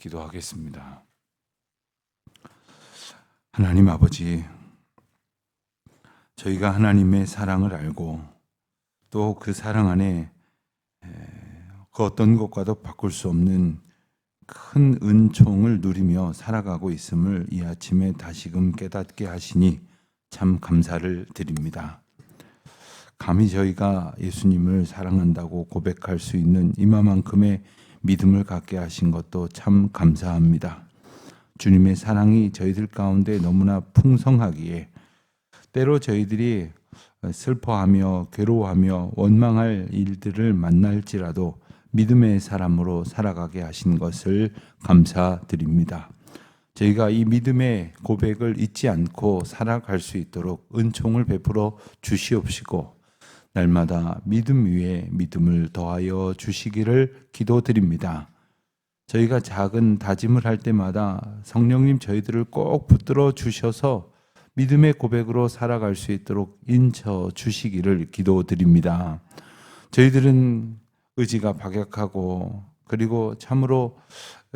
기도하겠습니다. 하나님 아버지, 저희가 하나님의 사랑을 알고 또 그 사랑 안에 그 어떤 것과도 바꿀 수 없는 큰 은총을 누리며 살아가고 있음을 이 아침에 다시금 깨닫게 하시니 참 감사를 드립니다. 감히 저희가 예수님을 사랑한다고 고백할 수 있는 이마만큼의 믿음을 갖게 하신 것도 참 감사합니다. 주님의 사랑이 저희들 가운데 너무나 풍성하기에 때로 저희들이 슬퍼하며 괴로워하며 원망할 일들을 만날지라도 믿음의 사람으로 살아가게 하신 것을 감사드립니다. 저희가 이 믿음의 고백을 잊지 않고 살아갈 수 있도록 은총을 베풀어 주시옵시고 날마다 믿음 위에 믿음을 더하여 주시기를 기도드립니다. 저희가 작은 다짐을 할 때마다 성령님 저희들을 꼭 붙들어 주셔서 믿음의 고백으로 살아갈 수 있도록 인쳐 주시기를 기도드립니다. 저희들은 의지가 박약하고 그리고 참으로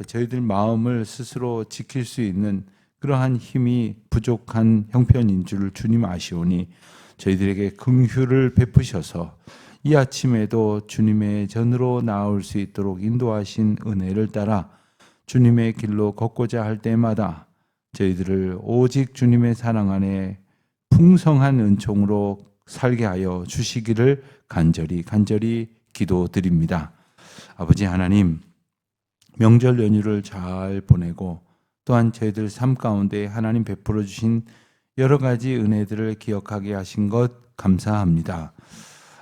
저희들 마음을 스스로 지킬 수 있는 그러한 힘이 부족한 형편인 줄 주님 아시오니 저희들에게 긍휼을 베푸셔서 이 아침에도 주님의 전으로 나올 수 있도록 인도하신 은혜를 따라 주님의 길로 걷고자 할 때마다 저희들을 오직 주님의 사랑 안에 풍성한 은총으로 살게 하여 주시기를 간절히 기도드립니다. 아버지 하나님, 명절 연휴를 잘 보내고 또한 저희들 삶 가운데 하나님 베풀어 주신 여러 가지 은혜들을 기억하게 하신 것 감사합니다.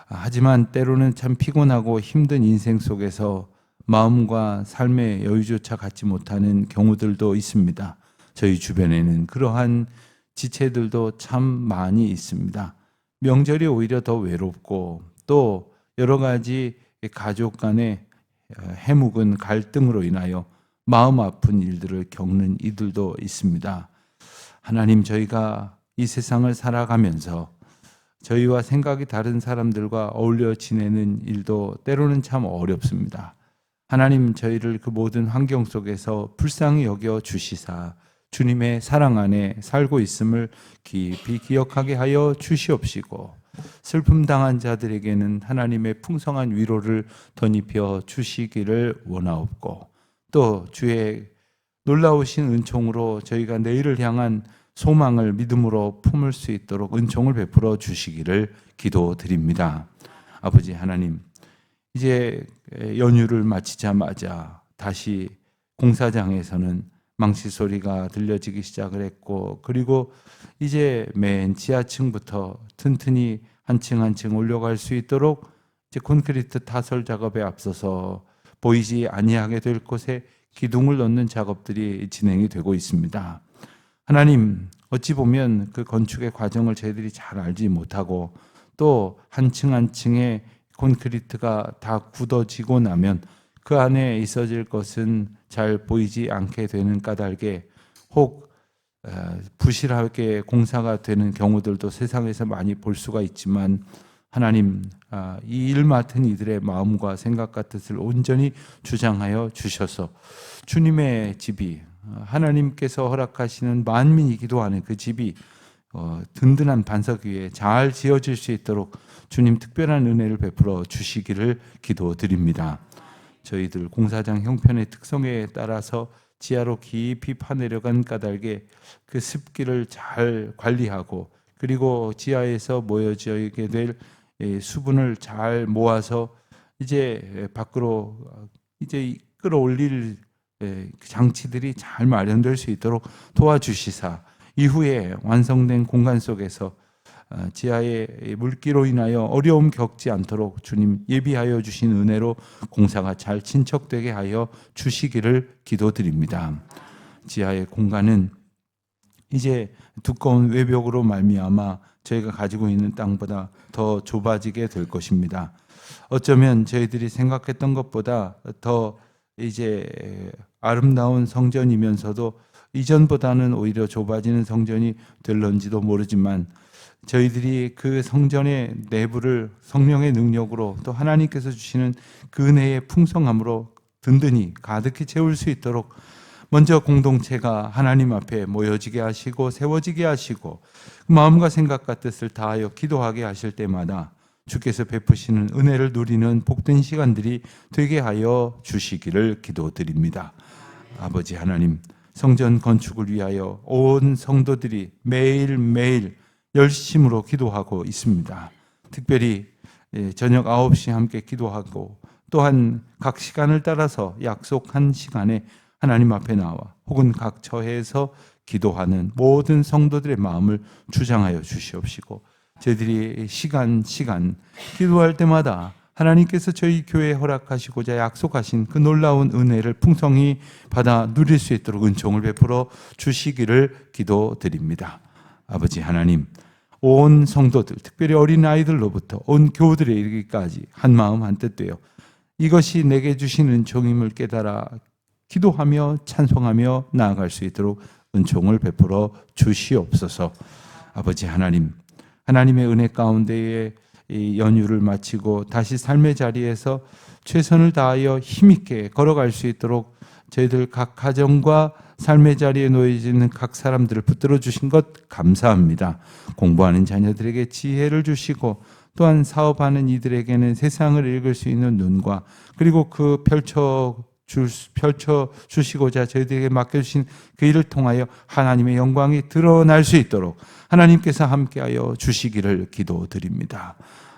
하지만 때로는 참 피곤하고 힘든 인생 속에서 마음과 삶의 여유조차 갖지 못하는 경우들도 있습니다. 저희 주변에는 그러한 지체들도 참 많이 있습니다. 명절이 오히려 더 외롭고 또 여러 가지 가족 간의 해묵은 갈등으로 인하여 마음 아픈 일들을 겪는 이들도 있습니다. 하나님, 저희가 이 세상을 살아가면서 저희와 생각이 다른 사람들과 어울려 지내는 일도 때로는 참 어렵습니다. 하나님, 저희를 그 모든 환경 속에서 불쌍히 여겨 주시사 주님의 사랑 안에 살고 있음을 깊이 기억하게 하여 주시옵시고 슬픔 당한 자들에게는 하나님의 풍성한 위로를 덧입혀 주시기를 원하옵고 또 주의 놀라우신 은총으로 저희가 내일을 향한 소망을 믿음으로 품을 수 있도록 은총을 베풀어 주시기를 기도드립니다. 아버지 하나님, 이제 연휴를 마치자마자 다시 공사장에서는 망치 소리가 들려지기 시작을 했고 그리고 이제 맨 지하층부터 튼튼히 한 층 한 층 올려갈 수 있도록 이제 콘크리트 타설 작업에 앞서서 보이지 아니하게 될 곳에 기둥을 넣는 작업들이 진행이 되고 있습니다. 하나님, 어찌 보면 그 건축의 과정을 저희들이 잘 알지 못하고 또 한 층 한 층의 콘크리트가 다 굳어지고 나면 그 안에 있어질 것은 잘 보이지 않게 되는 까닭에 혹 부실하게 공사가 되는 경우들도 세상에서 많이 볼 수가 있지만 하나님, 이 일 맡은 이들의 마음과 생각 같은 온전히 주장하여 주셔서 주님의 집이 하나님께서 허락하시는 만민이 기도하는 그 집이 든든한 반석 위에 잘 지어질 수 있도록 주님 특별한 은혜를 베풀어 주시기를 기도드립니다. 저희들 공사장 형편의 특성에 따라서 지하로 깊이 파내려간 까닭에 그 습기를 잘 관리하고 그리고 지하에서 모여지게 될 수분을 잘 모아서 이제 밖으로 이제 끌어올릴 장치들이 잘 마련될 수 있도록 도와주시사 이후에 완성된 공간 속에서 지하의 물기로 인하여 어려움 겪지 않도록 주님 예비하여 주신 은혜로 공사가 잘 진척되게 하여 주시기를 기도드립니다. 지하의 공간은 이제 두꺼운 외벽으로 말미암아 저희가 가지고 있는 땅보다 더 좁아지게 될 것입니다. 어쩌면 저희들이 생각했던 것보다 더 이제 아름다운 성전이면서도 이전보다는 오히려 좁아지는 성전이 될런지도 모르지만 저희들이 그 성전의 내부를 성령의 능력으로 또 하나님께서 주시는 그 은혜의 풍성함으로 든든히 가득히 채울 수 있도록 먼저 공동체가 하나님 앞에 모여지게 하시고 세워지게 하시고 마음과 생각과 뜻을 다하여 기도하게 하실 때마다 주께서 베푸시는 은혜를 누리는 복된 시간들이 되게 하여 주시기를 기도드립니다. 아버지 하나님, 성전 건축을 위하여 온 성도들이 매일매일 열심으로 기도하고 있습니다. 특별히 저녁 9시 함께 기도하고 또한 각 시간을 따라서 약속한 시간에 하나님 앞에 나와 혹은 각 처해에서 기도하는 모든 성도들의 마음을 주장하여 주시옵시고 저희들이 시간 기도할 때마다 하나님께서 저희 교회에 허락하시고자 약속하신 그 놀라운 은혜를 풍성히 받아 누릴 수 있도록 은총을 베풀어 주시기를 기도드립니다. 아버지 하나님, 온 성도들, 특별히 어린아이들로부터 온 교우들에 이르기까지 한마음 한뜻 되어 이것이 내게 주신 은총임을 깨달아 기도하며 찬송하며 나아갈 수 있도록 은총을 베풀어 주시옵소서. 아버지 하나님, 하나님의 은혜 가운데에 이 연휴를 마치고 다시 삶의 자리에서 최선을 다하여 힘있게 걸어갈 수 있도록 저희들 각 가정과 삶의 자리에 놓여지는 각 사람들을 붙들어 주신 것 감사합니다. 공부하는 자녀들에게 지혜를 주시고 또한 사업하는 이들에게는 세상을 읽을 수 있는 눈과 그리고 그 펼쳐 주시고자 저희들에게 맡겨주신 그 일을 통하여 하나님의 영광이 드러날 수 있도록 하나님께서 함께하여 주시기를 기도드립니다.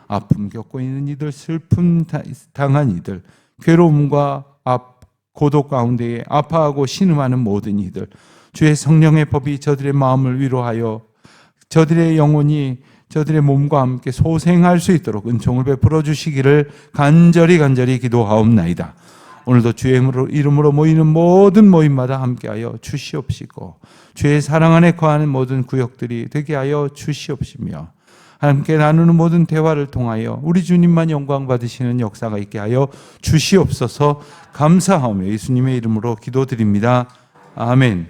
아픔 겪고 있는 이들, 슬픔 당한 이들, 괴로움과 고독 가운데에 아파하고 신음하는 모든 이들, 주의 성령의 법이 저들의 마음을 위로하여 저들의 영혼이 저들의 몸과 함께 소생할 수 있도록 은총을 베풀어 주시기를 간절히 기도하옵나이다. 오늘도 주의 이름으로 모이는 모든 모임마다 함께하여 주시옵시고 주의 사랑 안에 거하는 모든 구역들이 되게 하여 주시옵시며 함께 나누는 모든 대화를 통하여 우리 주님만 영광 받으시는 역사가 있게 하여 주시옵소서. 감사하며 예수님의 이름으로 기도드립니다. 아멘.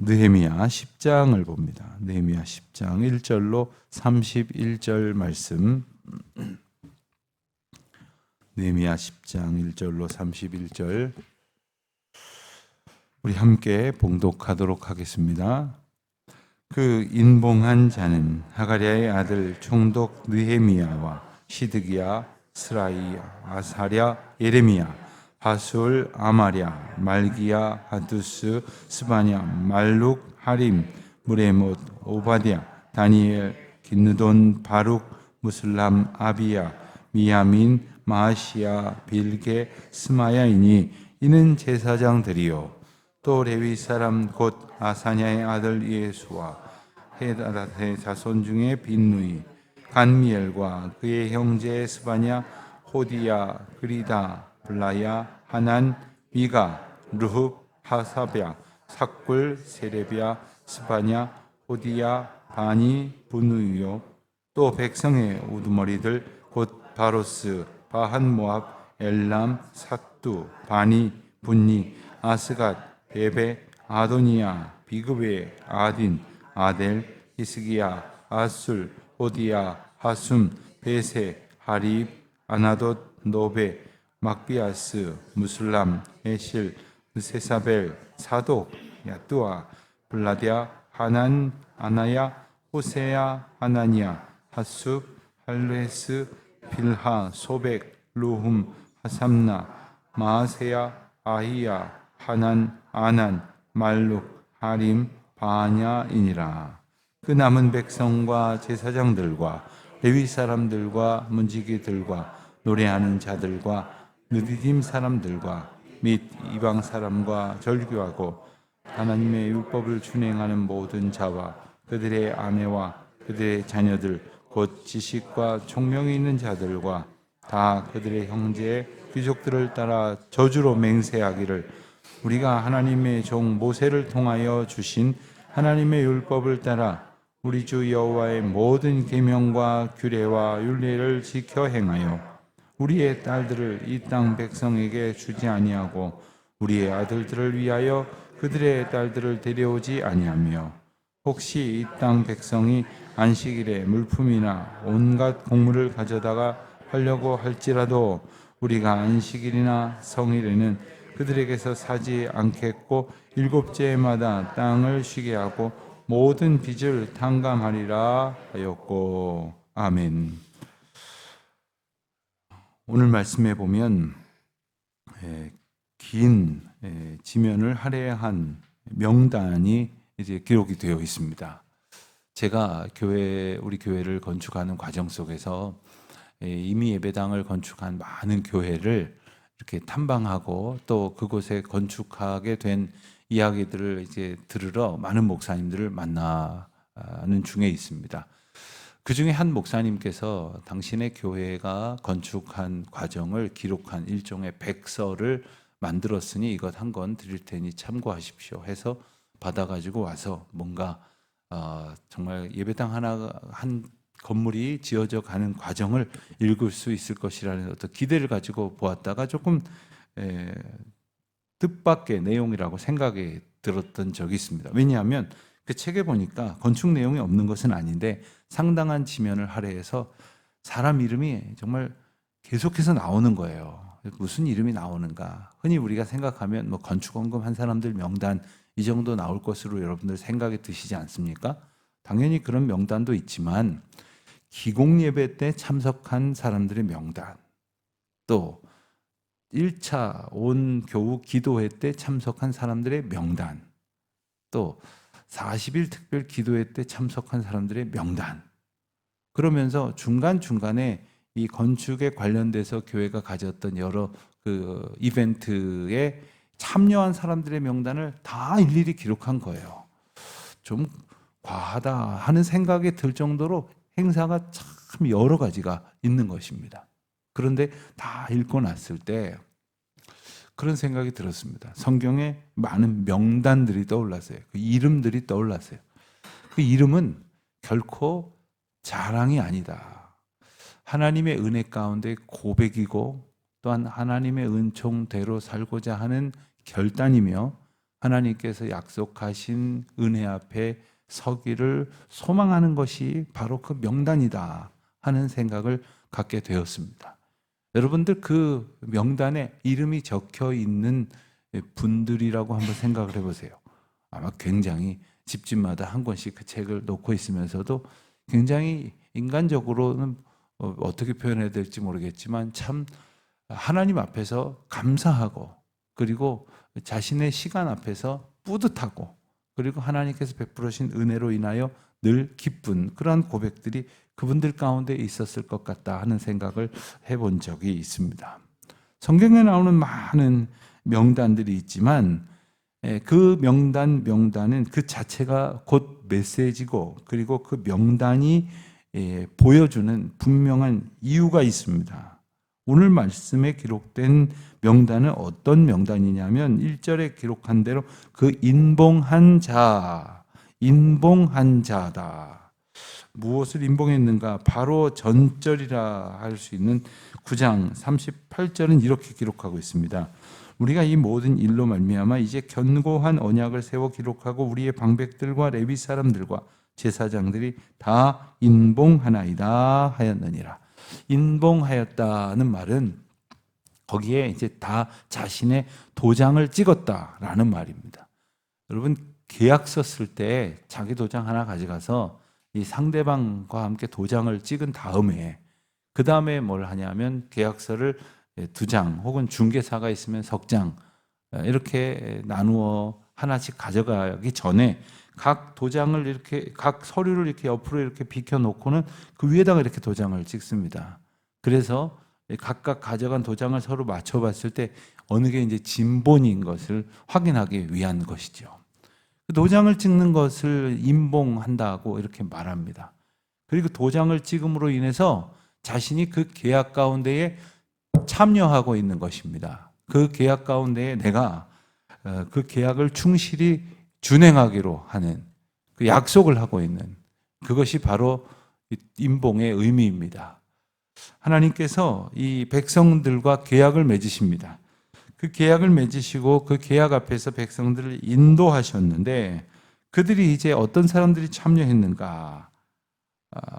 느헤미야 10장을 봅니다. 느헤미야 10장 1절로 31절 말씀. 느헤미야 10장 1절로 31절 우리 함께 봉독하도록 하겠습니다. 그 인봉한 자는 하가랴의 아들 총독 느헤미야와 시드기야, 스라이야, 아사랴, 예레미야, 바술, 아마랴, 말기야, 하두스, 스바냐, 말룩, 하림, 무레못, 오바댜, 다니엘, 긴느돈, 바룩, 무슬람, 아비야, 미야민, 마시야, 빌게, 스마야이니 이는 제사장들이요 또 레위 사람 곧 아사냐의 아들 예수와 헤다닷의 자손 중에 빈누이, 간미엘과 그의 형제 스바냐, 호디야, 그리다, 블라야, 하난, 미가, 르흡, 하사랴, 삭굴, 세레비야, 스바냐, 호디야, 바니, 분누이요 또 백성의 우두머리들 곧 바로스, 바한 모압, 엘람, 삿두, 바니, 분니, 아스갓, 베베, 아도니야, 비그베, 아딘, 아델, 히스기야, 아술, 호디야, 하숨, 베세, 하립, 아나돗, 노베, 막비아스, 무슬람, 에실, 세사벨, 사독, 야뚜아, 블라디아, 하난, 아나야, 호세야, 하나니야, 하숲, 할레스, 빌하, 소백, 루훔, 하삼나, 마아세야, 아히야, 하난, 아난, 말룩, 하림, 바냐이니라. 그 남은 백성과 제사장들과 레위 사람들과 문지기들과 노래하는 자들과 느디딤 사람들과 및 이방 사람과 절규하고 하나님의 율법을 준행하는 모든 자와 그들의 아내와 그들의 자녀들 곧 지식과 총명이 있는 자들과 다 그들의 형제 귀족들을 따라 저주로 맹세하기를 우리가 하나님의 종 모세를 통하여 주신 하나님의 율법을 따라 우리 주 여호와의 모든 계명과 규례와 율례를 지켜 행하여 우리의 딸들을 이 땅 백성에게 주지 아니하고 우리의 아들들을 위하여 그들의 딸들을 데려오지 아니하며 혹시 이 땅 백성이 안식일에 물품이나 온갖 곡물을 가져다가 하려고 할지라도 우리가 안식일이나 성일에는 그들에게서 사지 않겠고 일곱째마다 땅을 쉬게 하고 모든 빚을 탕감하리라 하였고. 아멘. 오늘 말씀에 보면 긴 지면을 할애한 명단이 이제 기록이 되어 있습니다. 제가 우리 교회를 건축하는 과정 속에서 이미 예배당을 건축한 많은 교회를 이렇게 탐방하고 또 그곳에 건축하게 된 이야기들을 이제 들으러 많은 목사님들을 만나는 중에 있습니다. 그 중에 한 목사님께서 당신의 교회가 건축한 과정을 기록한 일종의 백서를 만들었으니 이것 한 권 드릴 테니 참고하십시오 해서 받아가지고 와서 뭔가 정말 예배당 한 건물이 지어져 가는 과정을 읽을 수 있을 것이라는 어떤 기대를 가지고 보았다가 조금 뜻밖의 내용이라고 생각이 들었던 적이 있습니다. 왜냐하면 그 책에 보니까 건축 내용이 없는 것은 아닌데 상당한 지면을 할애해서 사람 이름이 정말 계속해서 나오는 거예요. 무슨 이름이 나오는가? 흔히 우리가 생각하면 뭐 건축원금 한 사람들 명단 이 정도 나올 것으로 여러분들 생각이 드시지 않습니까? 당연히 그런 명단도 있지만 기공 예배 때 참석한 사람들의 명단, 또 1차 온 교우 기도회 때 참석한 사람들의 명단, 또 40일 특별 기도회 때 참석한 사람들의 명단, 그러면서 중간중간에 이 건축에 관련돼서 교회가 가졌던 여러 그 이벤트에 참여한 사람들의 명단을 다 일일이 기록한 거예요. 좀 과하다 하는 생각이 들 정도로 행사가 참 여러 가지가 있는 것입니다. 그런데 다 읽고 났을 때 그런 생각이 들었습니다. 성경에 많은 명단들이 떠올랐어요. 그 이름들이 떠올랐어요. 그 이름은 결코 자랑이 아니다. 하나님의 은혜 가운데 고백이고 또한 하나님의 은총대로 살고자 하는 결단이며 하나님께서 약속하신 은혜 앞에 서기를 소망하는 것이 바로 그 명단이다 하는 생각을 갖게 되었습니다. 여러분들 그 명단에 이름이 적혀 있는 분들이라고 한번 생각을 해보세요. 아마 굉장히 집집마다 한 권씩 그 책을 놓고 있으면서도 굉장히 인간적으로는 어떻게 표현해야 될지 모르겠지만 참 하나님 앞에서 감사하고 그리고 자신의 시간 앞에서 뿌듯하고 그리고 하나님께서 베풀으신 은혜로 인하여 늘 기쁜 그러한 고백들이 그분들 가운데 있었을 것 같다 하는 생각을 해본 적이 있습니다. 성경에 나오는 많은 명단들이 있지만 그 명단은 그 자체가 곧 메시지고 그리고 그 명단이 보여주는 분명한 이유가 있습니다. 오늘 말씀에 기록된 명단은 어떤 명단이냐면 1절에 기록한 대로 그 인봉한 자다. 무엇을 인봉했는가? 바로 전절이라 할 수 있는 9장 38절은 이렇게 기록하고 있습니다. 우리가 이 모든 일로 말미암아 이제 견고한 언약을 세워 기록하고 우리의 방백들과 레위 사람들과 제사장들이 다 인봉하나이다 하였느니라. 인봉하였다는 말은 거기에 이제 다 자신의 도장을 찍었다라는 말입니다. 여러분 계약서 쓸 때 자기 도장 하나 가져가서 이 상대방과 함께 도장을 찍은 다음에 그 다음에 뭘 하냐면 계약서를 2장 혹은 중개사가 있으면 석 장 이렇게 나누어 하나씩 가져가기 전에 각 도장을 이렇게 각 서류를 이렇게 옆으로 이렇게 비켜 놓고는 그 위에다가 이렇게 도장을 찍습니다. 그래서 각각 가져간 도장을 서로 맞춰 봤을 때 어느 게 이제 진본인 것을 확인하기 위한 것이죠. 도장을 찍는 것을 인봉한다고 이렇게 말합니다. 그리고 도장을 찍음으로 인해서 자신이 그 계약 가운데에 참여하고 있는 것입니다. 그 계약 가운데에 내가 그 계약을 충실히 준행하기로 하는 그 약속을 하고 있는 그것이 바로 인봉의 의미입니다. 하나님께서 이 백성들과 계약을 맺으십니다. 그 계약을 맺으시고 그 계약 앞에서 백성들을 인도하셨는데 그들이 이제 어떤 사람들이 참여했는가?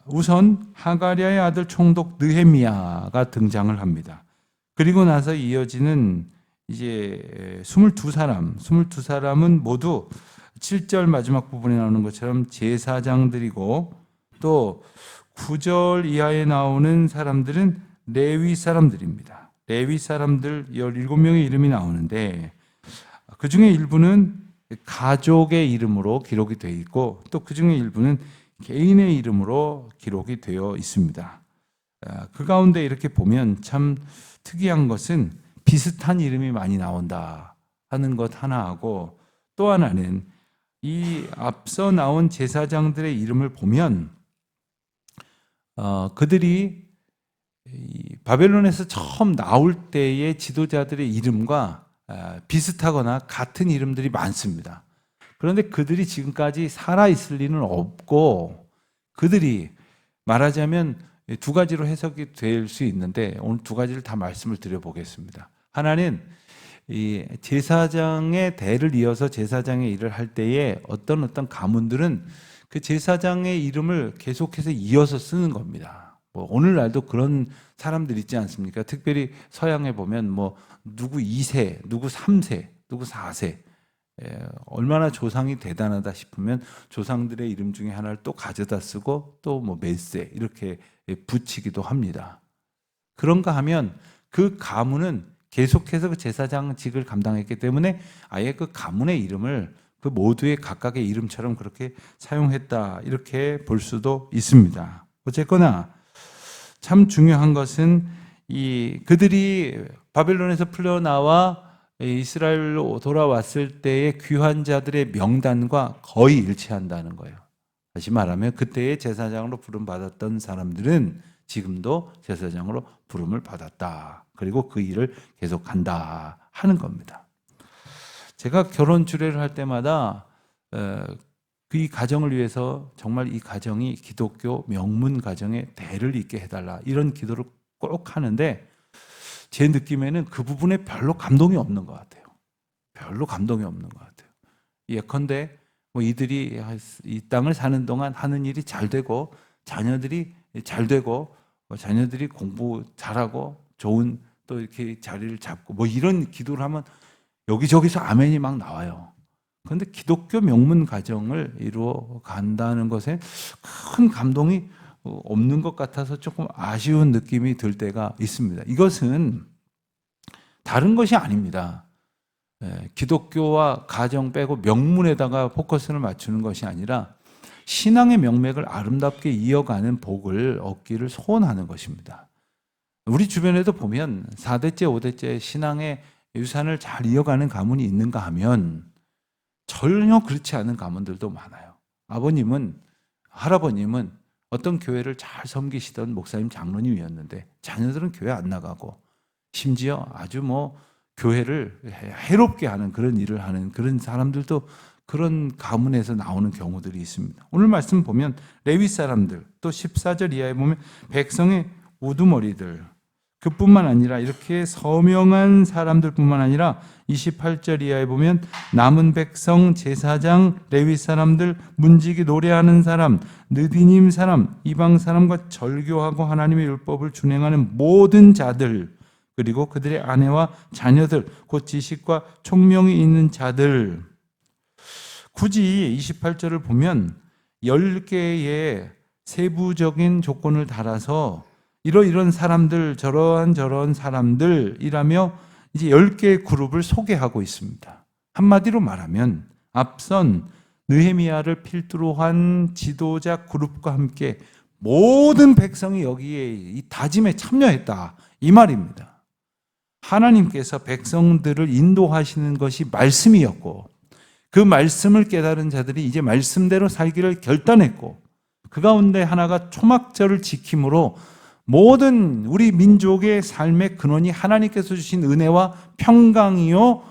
우선 하가랴의 아들 총독 느헤미야가 등장을 합니다. 그리고 나서 이어지는 이제 22사람은 모두 7절 마지막 부분에 나오는 것처럼 제사장들이고, 또 9절 이하에 나오는 사람들은 레위 사람들입니다. 레위 사람들 17명의 이름이 나오는데, 그 중에 일부는 가족의 이름으로 기록이 되어 있고, 또 그 중에 일부는 개인의 이름으로 기록이 되어 있습니다. 그 가운데 이렇게 보면 참 특이한 것은 비슷한 이름이 많이 나온다 하는 것 하나하고, 또 하나는 이 앞서 나온 제사장들의 이름을 보면 그들이 바벨론에서 처음 나올 때의 지도자들의 이름과 비슷하거나 같은 이름들이 많습니다. 그런데 그들이 지금까지 살아있을 리는 없고, 그들이 말하자면 두 가지로 해석이 될 수 있는데, 오늘 두 가지를 다 말씀을 드려보겠습니다. 하나는 이 제사장의 대를 이어서 제사장의 일을 할 때에 어떤 가문들은 그 제사장의 이름을 계속해서 이어서 쓰는 겁니다. 뭐 오늘날도 그런 사람들 있지 않습니까? 특별히 서양에 보면 뭐 누구 2세, 누구 3세, 누구 4세, 얼마나 조상이 대단하다 싶으면 조상들의 이름 중에 하나를 또 가져다 쓰고, 또 뭐 몇 세 이렇게 붙이기도 합니다. 그런가 하면 그 가문은 계속해서 그 제사장직을 감당했기 때문에 아예 그 가문의 이름을 그 모두의 각각의 이름처럼 그렇게 사용했다, 이렇게 볼 수도 있습니다. 어쨌거나 참 중요한 것은 그들이 바벨론에서 풀려나와 이스라엘로 돌아왔을 때의 귀환 자들의 명단과 거의 일치한다는 거예요. 다시 말하면 그때의 제사장으로 부름받았던 사람들은 지금도 제사장으로 부름을 받았다. 그리고 그 일을 계속한다 하는 겁니다. 제가 결혼 주례를 할 때마다 이 가정을 위해서 정말 이 가정이 기독교 명문 가정의 대를 잇게 해달라, 이런 기도를 꼭 하는데, 제 느낌에는 그 부분에 별로 감동이 없는 것 같아요. 별로 감동이 없는 것 같아요. 예컨대 뭐 이들이 이 땅을 사는 동안 하는 일이 잘 되고, 자녀들이 잘 되고, 자녀들이 공부 잘하고 좋은 또 이렇게 자리를 잡고, 뭐 이런 기도를 하면 여기저기서 아멘이 막 나와요. 그런데 기독교 명문 가정을 이루어 간다는 것에 큰 감동이 없는 것 같아서 조금 아쉬운 느낌이 들 때가 있습니다. 이것은 다른 것이 아닙니다. 기독교와 가정 빼고 명문에다가 포커스를 맞추는 것이 아니라 신앙의 명맥을 아름답게 이어가는 복을 얻기를 소원하는 것입니다. 우리 주변에도 보면 4대째, 5대째 신앙의 유산을 잘 이어가는 가문이 있는가 하면 전혀 그렇지 않은 가문들도 많아요. 아버님은, 할아버님은 어떤 교회를 잘 섬기시던 목사님, 장로님이었는데 자녀들은 교회 안 나가고, 심지어 아주 뭐 교회를 해롭게 하는 그런 일을 하는 그런 사람들도 그런 가문에서 나오는 경우들이 있습니다. 오늘 말씀 보면 레위 사람들, 또 14절 이하에 보면 백성의 우두머리들, 그뿐만 아니라 이렇게 서명한 사람들뿐만 아니라 28절 이하에 보면 남은 백성, 제사장, 레위 사람들, 문지기 노래하는 사람, 느디님 사람, 이방 사람과 절교하고 하나님의 율법을 준행하는 모든 자들, 그리고 그들의 아내와 자녀들, 곧 지식과 총명이 있는 자들. 굳이 28절을 보면 10개의 세부적인 조건을 달아서 이런 사람들, 저런 사람들이라며 이제 10개의 그룹을 소개하고 있습니다. 한마디로 말하면 앞선 느헤미야를 필두로 한 지도자 그룹과 함께 모든 백성이 여기에 이 다짐에 참여했다, 이 말입니다. 하나님께서 백성들을 인도하시는 것이 말씀이었고, 그 말씀을 깨달은 자들이 이제 말씀대로 살기를 결단했고, 그 가운데 하나가 초막절을 지킴으로 모든 우리 민족의 삶의 근원이 하나님께서 주신 은혜와 평강이요,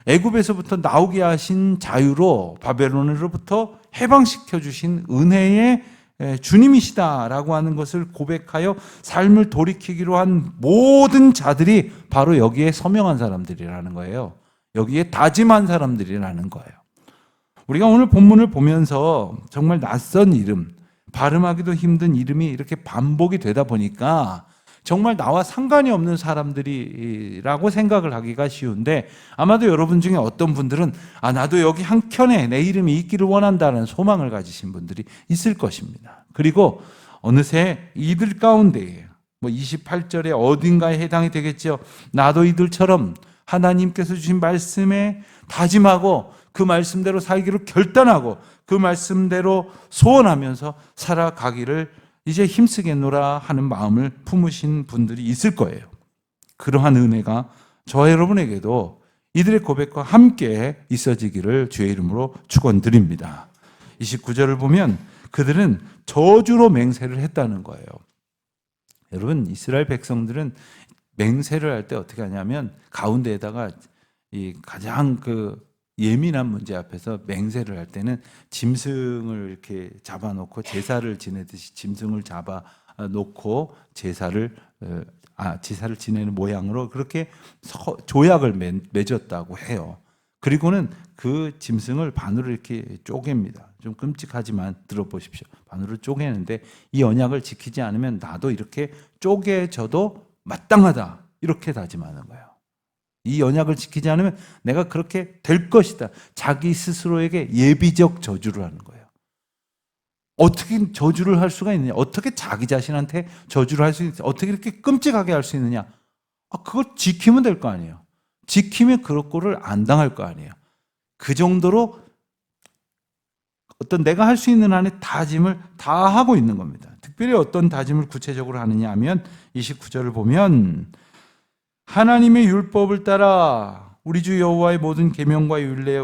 애굽에서부터 나오게 하신 자유로 바벨론으로부터 해방시켜 주신 은혜의 주님이시다라고 하는 것을 고백하여 삶을 돌이키기로 한 모든 자들이 바로 여기에 서명한 사람들이라는 거예요. 여기에 다짐한 사람들이라는 거예요. 우리가 오늘 본문을 보면서 정말 낯선 이름, 발음하기도 힘든 이름이 이렇게 반복이 되다 보니까 정말 나와 상관이 없는 사람들이라고 생각을 하기가 쉬운데, 아마도 여러분 중에 어떤 분들은 나도 여기 한 켠에 내 이름이 있기를 원한다는 소망을 가지신 분들이 있을 것입니다. 그리고 어느새 이들 가운데에 28절에 어딘가에 해당이 되겠죠. 나도 이들처럼 하나님께서 주신 말씀에 다짐하고 그 말씀대로 살기를 결단하고 그 말씀대로 소원하면서 살아가기를 이제 힘쓰겠노라 하는 마음을 품으신 분들이 있을 거예요. 그러한 은혜가 저와 여러분에게도 이들의 고백과 함께 있어지기를 주의 이름으로 축원드립니다. 29절을 보면 그들은 저주로 맹세를 했다는 거예요. 여러분, 이스라엘 백성들은 맹세를 할 때 어떻게 하냐면 가운데에다가 이 가장 예민한 문제 앞에서 맹세를 할 때는 짐승을 이렇게 잡아놓고 제사를 지내듯이 짐승을 잡아놓고 제사를 지내는 모양으로 그렇게 조약을 맺었다고 해요. 그리고는 그 짐승을 반으로 이렇게 쪼갭니다. 좀 끔찍하지만 들어보십시오. 반으로 쪼개는데 이 언약을 지키지 않으면 나도 이렇게 쪼개져도 마땅하다, 이렇게 다짐하는 거예요. 이 언약을 지키지 않으면 내가 그렇게 될 것이다. 자기 스스로에게 예비적 저주를 하는 거예요. 어떻게 저주를 할 수가 있느냐? 어떻게 자기 자신한테 저주를 할 수 있느냐? 어떻게 이렇게 끔찍하게 할 수 있느냐? 그걸 지키면 될 거 아니에요. 지키면 그런 꼴을 안 당할 거 아니에요. 그 정도로 어떤 내가 할 수 있는 한의 다짐을 다 하고 있는 겁니다. 특별히 어떤 다짐을 구체적으로 하느냐 하면 29절을 보면 하나님의 율법을 따라 우리 주 여호와의 모든 계명과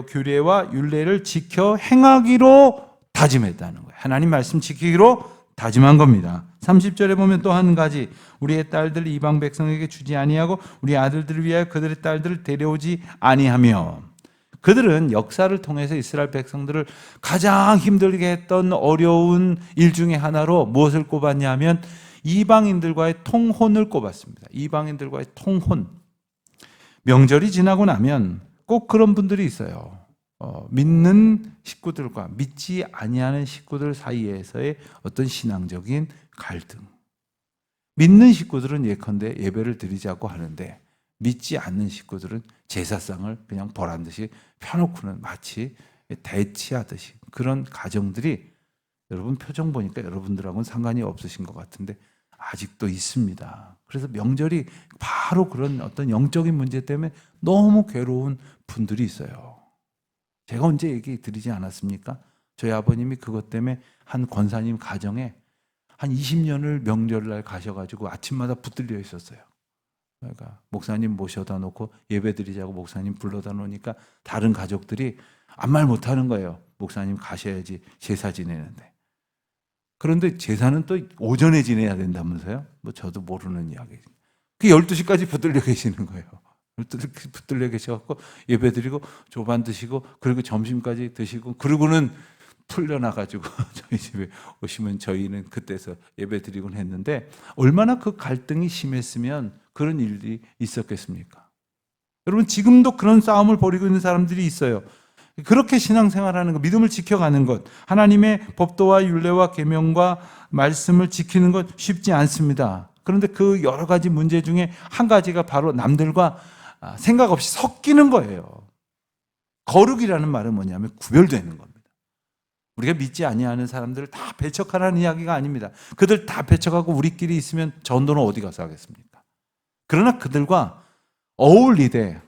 규례와 율례를 지켜 행하기로 다짐했다는 거예요. 하나님 말씀 지키기로 다짐한 겁니다. 30절에 보면 또 한 가지, 우리의 딸들을 이방 백성에게 주지 아니하고 우리 아들들을 위하여 그들의 딸들을 데려오지 아니하며. 그들은 역사를 통해서 이스라엘 백성들을 가장 힘들게 했던 어려운 일 중에 하나로 무엇을 꼽았냐 하면 이방인들과의 통혼을 꼽았습니다. 이방인들과의 통혼. 명절이 지나고 나면 꼭 그런 분들이 있어요. 믿는 식구들과 믿지 아니하는 식구들 사이에서의 어떤 신앙적인 갈등. 믿는 식구들은 예컨대 예배를 드리자고 하는데 믿지 않는 식구들은 제사상을 그냥 보란 듯이 펴놓고는 마치 대치하듯이, 그런 가정들이 여러분 표정 보니까 여러분들하고는 상관이 없으신 것 같은데 아직도 있습니다. 그래서 명절이 바로 그런 어떤 영적인 문제 때문에 너무 괴로운 분들이 있어요. 제가 언제 얘기 드리지 않았습니까? 저희 아버님이 그것 때문에 한 권사님 가정에 한 20년을 명절날 가셔가지고 아침마다 붙들려 있었어요. 그러니까 목사님 모셔다 놓고 예배 드리자고 목사님 불러다 놓으니까 다른 가족들이 아무 말 못하는 거예요. 목사님 가셔야지 제사 지내는데. 그런데 제사는 또 오전에 지내야 된다면서요? 저도 모르는 이야기. 그 12시까지 붙들려 계시는 거예요. 붙들려 계셔갖고 예배 드리고 조반 드시고 그리고 점심까지 드시고 그러고는 풀려나가지고 저희 집에 오시면 저희는 그때서 예배 드리곤 했는데, 얼마나 그 갈등이 심했으면 그런 일이 있었겠습니까? 여러분, 지금도 그런 싸움을 벌이고 있는 사람들이 있어요. 그렇게 신앙생활하는 것, 믿음을 지켜가는 것, 하나님의 법도와 율례와 계명과 말씀을 지키는 것 쉽지 않습니다. 그런데 그 여러 가지 문제 중에 한 가지가 바로 남들과 생각 없이 섞이는 거예요. 거룩이라는 말은 뭐냐면 구별되는 겁니다. 우리가 믿지 아니하는 사람들을 다 배척하라는 이야기가 아닙니다. 그들 다 배척하고 우리끼리 있으면 전도는 어디 가서 하겠습니까? 그러나 그들과 어울리되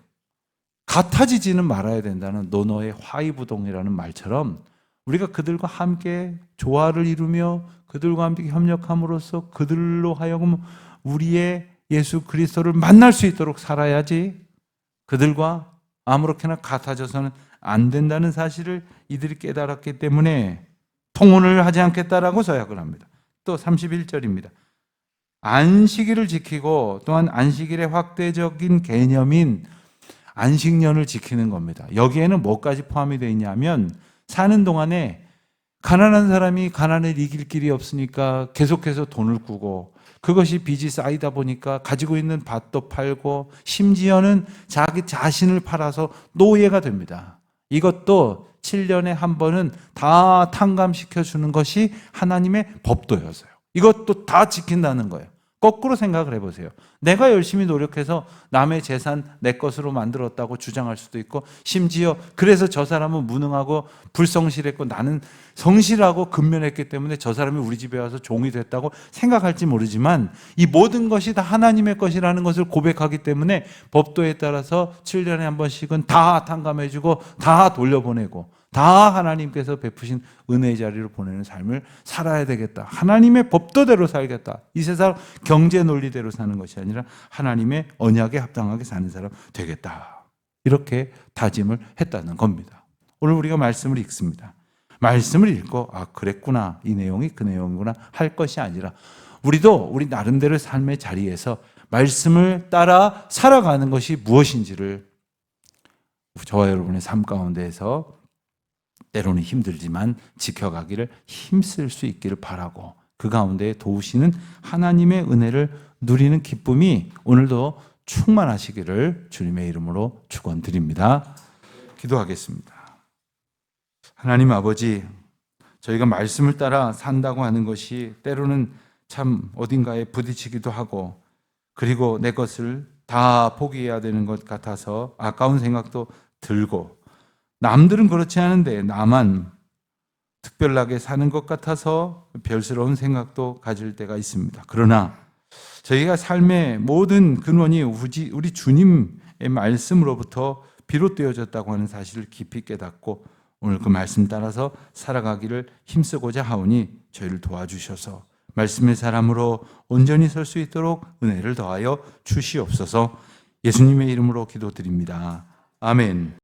같아지지는 말아야 된다는 노노의 화이부동이라는 말처럼 우리가 그들과 함께 조화를 이루며 그들과 함께 협력함으로써 그들로 하여금 우리의 예수 그리스도를 만날 수 있도록 살아야지, 그들과 아무렇게나 같아져서는 안 된다는 사실을 이들이 깨달았기 때문에 통혼을 하지 않겠다라고 서약을 합니다. 또 31절입니다. 안식일을 지키고 또한 안식일의 확대적인 개념인 안식년을 지키는 겁니다. 여기에는 뭐까지 포함이 되어 있냐면 사는 동안에 가난한 사람이 가난을 이길 길이 없으니까 계속해서 돈을 꾸고 그것이 빚이 쌓이다 보니까 가지고 있는 밭도 팔고 심지어는 자기 자신을 팔아서 노예가 됩니다. 이것도 7년에 한 번은 다 탕감시켜 주는 것이 하나님의 법도였어요. 이것도 다 지킨다는 거예요. 거꾸로 생각을 해보세요. 내가 열심히 노력해서 남의 재산 내 것으로 만들었다고 주장할 수도 있고, 심지어 그래서 저 사람은 무능하고 불성실했고 나는 성실하고 근면했기 때문에 저 사람이 우리 집에 와서 종이 됐다고 생각할지 모르지만, 이 모든 것이 다 하나님의 것이라는 것을 고백하기 때문에 법도에 따라서 7년에 한 번씩은 다 탕감해주고 다 돌려보내고 다 하나님께서 베푸신 은혜의 자리로 보내는 삶을 살아야 되겠다. 하나님의 법도대로 살겠다. 이 세상 경제 논리대로 사는 것이 아니라 하나님의 언약에 합당하게 사는 사람 되겠다. 이렇게 다짐을 했다는 겁니다. 오늘 우리가 말씀을 읽습니다. 말씀을 읽고 그랬구나, 이 내용이 그 내용이구나 할 것이 아니라, 우리도 우리 나름대로 삶의 자리에서 말씀을 따라 살아가는 것이 무엇인지를 저와 여러분의 삶 가운데에서 때로는 힘들지만 지켜가기를 힘쓸 수 있기를 바라고, 그 가운데 도우시는 하나님의 은혜를 누리는 기쁨이 오늘도 충만하시기를 주님의 이름으로 축원드립니다. 기도하겠습니다. 하나님 아버지, 저희가 말씀을 따라 산다고 하는 것이 때로는 참 어딘가에 부딪히기도 하고, 그리고 내 것을 다 포기해야 되는 것 같아서 아까운 생각도 들고, 남들은 그렇지 않은데 나만 특별하게 사는 것 같아서 별스러운 생각도 가질 때가 있습니다. 그러나 저희가 삶의 모든 근원이 우리 주님의 말씀으로부터 비롯되어졌다고 하는 사실을 깊이 깨닫고 오늘 그 말씀 따라서 살아가기를 힘쓰고자 하오니 저희를 도와주셔서 말씀의 사람으로 온전히 설 수 있도록 은혜를 더하여 주시옵소서. 예수님의 이름으로 기도드립니다. 아멘.